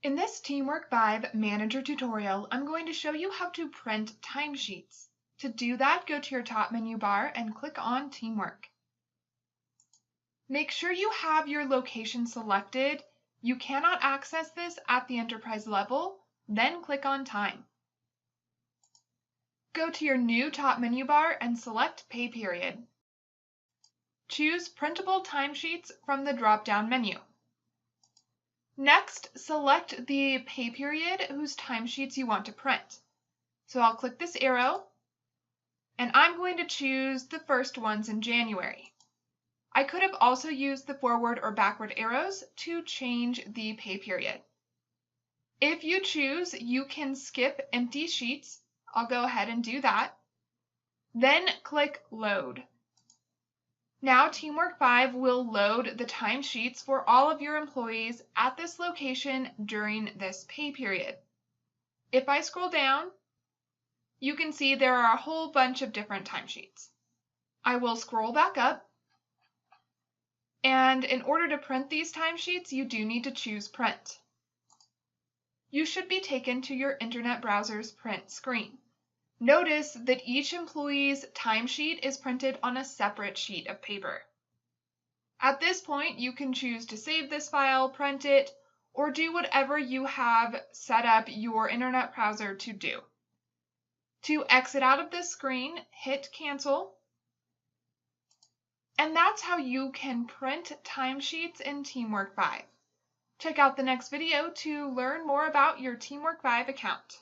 In this TeamWork 5 Manager tutorial, I'm going to show you how to print timesheets. To do that, go to your top menu bar and click on TeamWork. Make sure you have your location selected. You cannot access this at the enterprise level, then click on Time. Go to your new top menu bar and select Pay Period. Choose Printable Timesheets from the drop-down menu. Next, select the pay period whose timesheets you want to print. So I'll click this arrow, and I'm going to choose the first ones in January. I could have also used the forward or backward arrows to change the pay period. If you choose, you can skip empty sheets. I'll go ahead and do that. Then click Load. Now TeamWork 5 will load the timesheets for all of your employees at this location during this pay period. If I scroll down, you can see there are a whole bunch of different timesheets. I will scroll back up, and in order to print these timesheets, you do need to choose Print. You should be taken to your internet browser's print screen. Notice that each employee's timesheet is printed on a separate sheet of paper. At this point, you can choose to save this file, print it, or do whatever you have set up your internet browser to do. To exit out of this screen, hit Cancel. And that's how you can print timesheets in TeamWork 5. Check out the next video to learn more about your TeamWork 5 account.